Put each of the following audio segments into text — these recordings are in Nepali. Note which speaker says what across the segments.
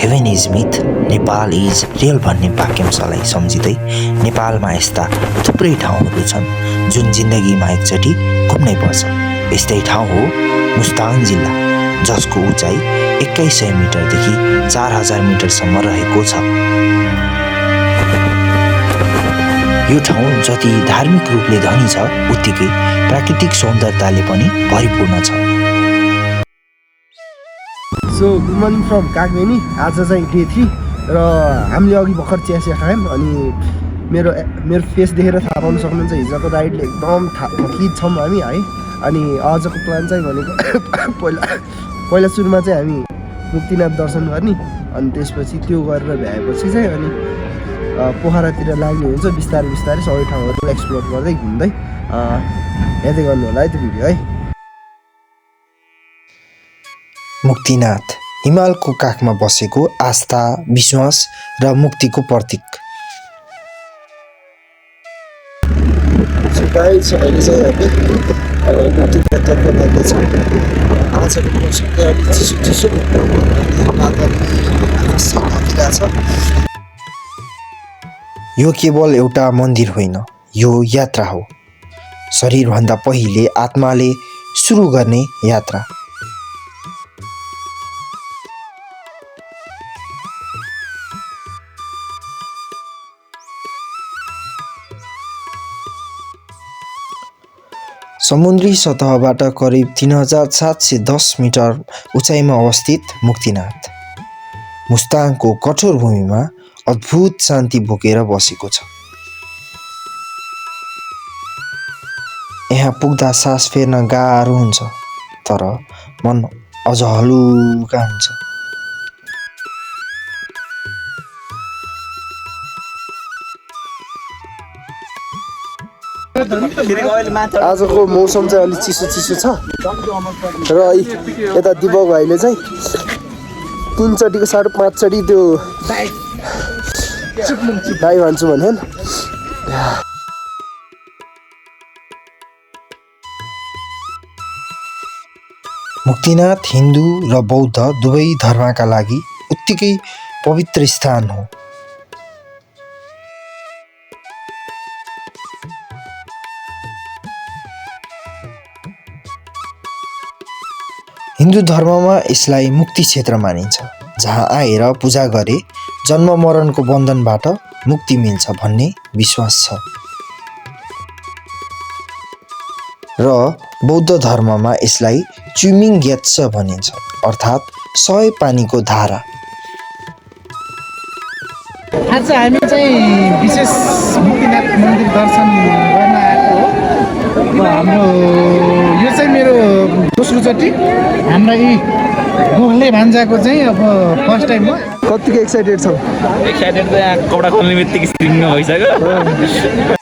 Speaker 1: Haven is myth, Nepal is real भन्ने वाक्यांशलाई सम्झिँदै नेपालमा यस्ता थुप्रै ठाउँहरू छन् जुन जिन्दगीमा एकचोटि घुम्नै पर्छ। यस्तै ठाउँ हो मुस्ताङ जिल्ला, जसको उचाइ 2100 मिटरदेखि 4000 मिटरसम्म रहेको छ। यो ठाउँ जति धार्मिक रूपले धनी छ उत्तिकै प्राकृतिक सौन्दर्यताले पनि भरिपूर्ण छ।
Speaker 2: So good morning from Kagbeni. आज चाहिँ डे 3 र हामीले अघि भर्खर चिया खायौँ। अनि मेरो फेस देखेर थाहा पाउन सक्नुहुन्छ हिजोको राइडले एकदम थकित छौँ हामी है। अनि आजको प्लान चाहिँ भनेको पहिला सुरुमा चाहिँ हामी मुक्तिनाथ दर्शन गर्ने, अनि त्यसपछि त्यो गरेर भ्याएपछि चाहिँ अनि पोखरातिर लाग्ने हुन्छ। बिस्तारै बिस्तारै सबै ठाउँहरू एक्सप्लोर गर्दै घुम्दै हेर्दै गर्नु होला है त्यो भिडियो है।
Speaker 1: मुक्तिनाथ हिमालको काखमा बसेको आस्था, विश्वास र मुक्तिको प्रतीक।
Speaker 2: अहिले चाहिँ मुक्तिनाथतर्फ लाग्दैछ। आजको मौसम चाहिँ अलिक चिसो चिसो छ।
Speaker 1: यो केवल एउटा मन्दिर होइन, यो यात्रा हो। शरीरभन्दा पहिले आत्माले सुरु गर्ने यात्रा। समुद्री सतहबाट करिब 3710 मिटर उचाइमा अवस्थित मुक्तिनाथ मुस्ताङको कठोर भूमिमा अद्भुत शान्ति बोकेर बसेको छ। यहाँ पुग्दा सास फेर्न गाह्रो हुन्छ, तर मन अझ हलुका हुन्छ।
Speaker 2: आजको मौसम चाहिँ अलिक चिसो चिसो छ र यता दिपक भाइले चाहिँ 3 चोटिको 5.5 चोटि त्यो दाइ भन्छु भने
Speaker 1: मुक्तिनाथ हिन्दू र बौद्ध दुवै धर्मका लागि उत्तिकै पवित्र स्थान हो। हिन्दू धर्ममा यसलाई मुक्ति क्षेत्र मानिन्छ, जहाँ आएर पूजा गरे जन्म मरणको बन्धनबाट मुक्ति मिल्छ भन्ने विश्वास छ। र बौद्ध धर्ममा यसलाई च्युमिङ ग्यात्स भनिन्छ, अर्थात् 100 पानीको धारा।
Speaker 3: आज हामी चाहिँ विशेष मुक्तिनाथ मन्दिर दर्शन गर्न आएको हो। हाम्रो यो चाहिँ मेरो दोस्रो चोटि हाम्रा यी गोखले भान्जाको चाहिँ अब फर्स्ट टाइम हो।
Speaker 2: कतिको एक्साइटेड छौ?
Speaker 4: एक्साइटेड त यहाँ कपडा खोल्ने बित्तिकै स्ट्रिङ भइसक्यो।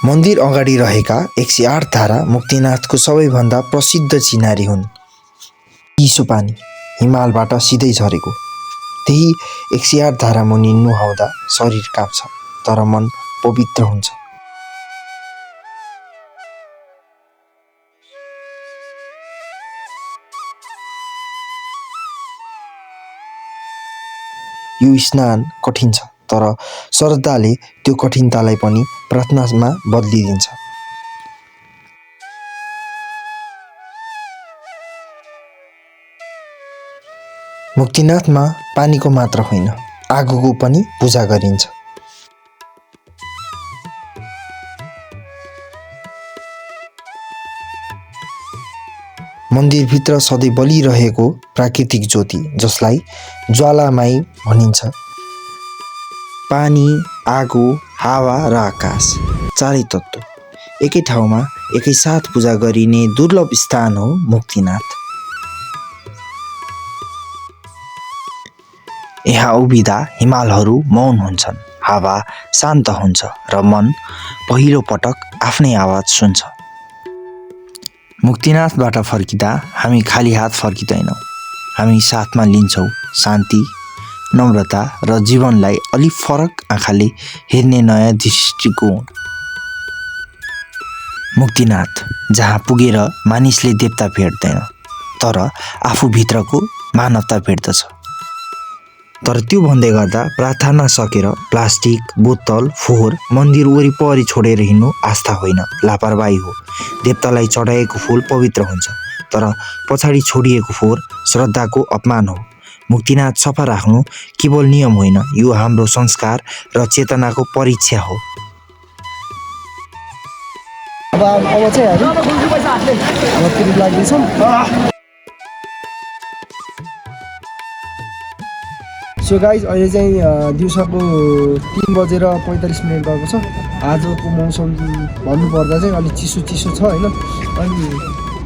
Speaker 1: मन्दिर अगाडि रहेका 108 धारा मुक्तिनाथको सबैभन्दा प्रसिद्ध चिनारी हुन्। चिसो पानी हिमालबाट सिधै झरेको, त्यही 108 धारा मुनि नुहाउँदा शरीर काप्छ, तर मन पवित्र हुन्छ। यो स्नान कठिन छ, तर श्रद्धाले त्यो कठिनतालाई पनि प्रार्थनामा बदलिदिन्छ। मुक्तिनाथमा पानीको मात्र होइन, आगोको पनि पूजा गरिन्छ। मन्दिरभित्र सधैँ बलिरहेको प्राकृतिक ज्योति, जसलाई ज्वालामाई भनिन्छ, पानी, आगो, हावा र आकाश, चारै तत्त्व एकै ठाउँमा एकैसाथ पूजा गरिने दुर्लभ स्थान हो मुक्तिनाथ। यहाँ उभिँदा हिमालहरू मौन हुन्छन्, हावा शान्त हुन्छ र मन पहिलो पटक आफ्नै आवाज सुन्छ। मुक्तिनाथबाट फर्किँदा हामी खाली हात फर्किँदैनौँ, हामी साथमा लिन्छौँ शान्ति, नम्रता र जीवनलाई अलि फरक आँखाले हेर्ने नयाँ दृष्टिकोण। मुक्तिनाथ जहाँ पुगेर मानिसले देवता भेट्दैन, तर आफूभित्रको मानवता भेट्दछ। तर त्यो भन्दै गर्दा प्रार्थना सकेर प्लास्टिक बोतल फोहोर मन्दिर वरिपरि छोडेर हिँड्नु आस्था होइन, लापरवाही हो। देवतालाई चढाएको फूल पवित्र हुन्छ, तर पछाडि छोडिएको फोहोर श्रद्धाको अपमान हो। मुक्तिनाथ सफा राख्नु केवल नियम होइन, यो हाम्रो संस्कार र चेतनाको परीक्षा हो।
Speaker 2: अब चाहिँ हामी लाग्दैछौँ। सो गाइज अहिले चाहिँ दिउँसोको 3:45 भएको छ। आजको मौसम भन्नुपर्दा चाहिँ अलिक चिसो छ होइन। अनि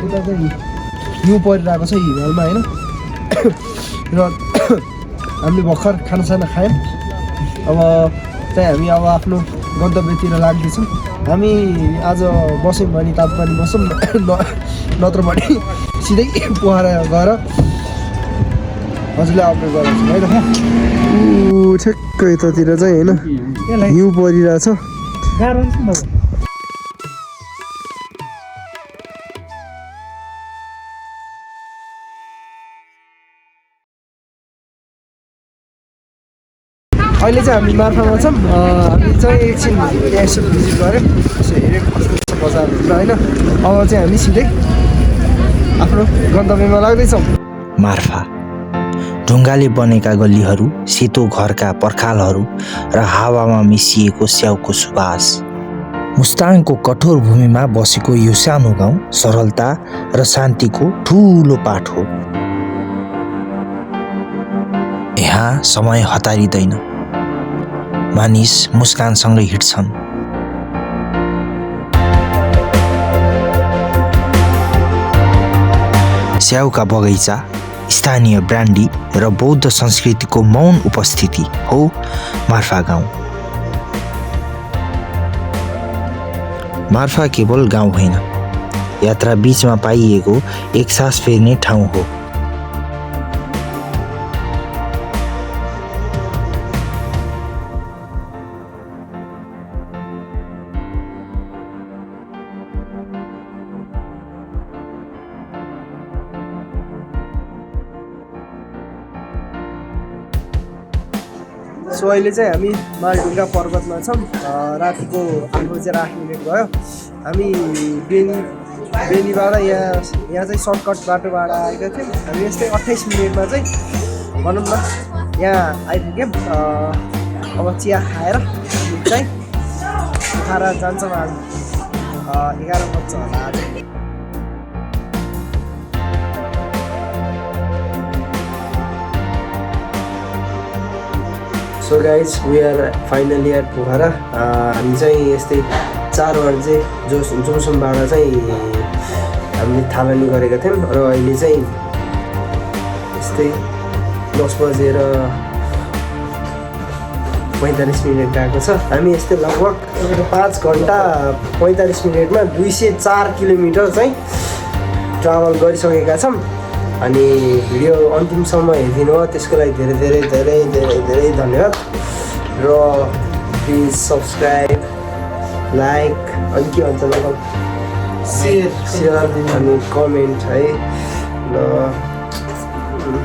Speaker 2: यता चाहिँ हिउँ परिरहेको छ हिमालमा होइन। र हामीले भर्खर खानासाना खायौँ। अब चाहिँ हामी अब आफ्नो गन्तव्यतिर लाग्दैछौँ। हामी आज बस्यौँ भने तापमानी बस्छौँ, नत्र भने सिधै पोखरा गएर हजुरलाई अपडेट गराउँछु है त। ठ्याक्क यतातिर चाहिँ होइन हिउँ परिरहेछ।
Speaker 3: गाह्रो हुन्छ नि त।
Speaker 2: अहिले चाहिँ हामी मार्फामा छौँ। हामी चाहिँ एकछिन यसो भिजिट गऱ्यौँ, यसो हेऱ्यौँ कस्तो छ बजारहरू होइन। अब चाहिँ हामी सिधै आफ्नो गन्तव्यमा लाग्दैछौँ।
Speaker 1: मार्फा ढुङ्गाले बनेका गल्लीहरू, सेतो घरका पर्खालहरू र हावामा मिसिएको स्याउको सुवास। मुस्ताङको कठोर भूमिमा बसेको यो सानो गाउँ सरलता र शान्तिको ठुलो पाठ हो। यहाँ समय हतारिँदैन, मानिस मुस्कानसँगै हिँड्छन्। स्याउका बगैँचा, स्थानीय ब्रान्डी र बौद्ध संस्कृतिको मौन उपस्थिति हो मार्फा गाउँ। मार्फा केवल गाउँ होइन, यात्रा बीचमा पाइएको एक सास फेर्ने ठाउँ हो।
Speaker 2: सो अहिले चाहिँ हामी मालढुङ्गा पर्वतमा छौँ। रातिको 8:08 भयो। हामी बेनीबाट यहाँ चाहिँ सर्टकट बाटोबाट आएका थियौँ। हामी यस्तै 28 मिनटमा चाहिँ भनौँ न यहाँ आइपुग्यौँ। अब चिया खाएर चाहिँ पोखरा जान्छौँ। आज 11 बज्छ होला आज। So guys we are finally at Pokhara. हामी चाहिँ यस्तै 4 बजे जोसुमबाट चाहिँ हामीले थालनी गरेका थियौँ र अहिले चाहिँ यस्तै 10:45 गएको छ। हामी यस्तै लगभग 5 घन्टा 45 मिनटमा 204 किलोमिटर चाहिँ ट्राभल गरिसकेका छौँ। अनि भिडियो अन्तिमसम्म हेरिदिनु भयो त्यसको लागि धेरै धेरै धेरै धेरै धेरै धन्यवाद। र प्लिज सब्सक्राइब, लाइक, अनि के भन्छ मतलब सेयर अनि कमेन्ट है। ल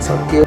Speaker 2: सक्यो।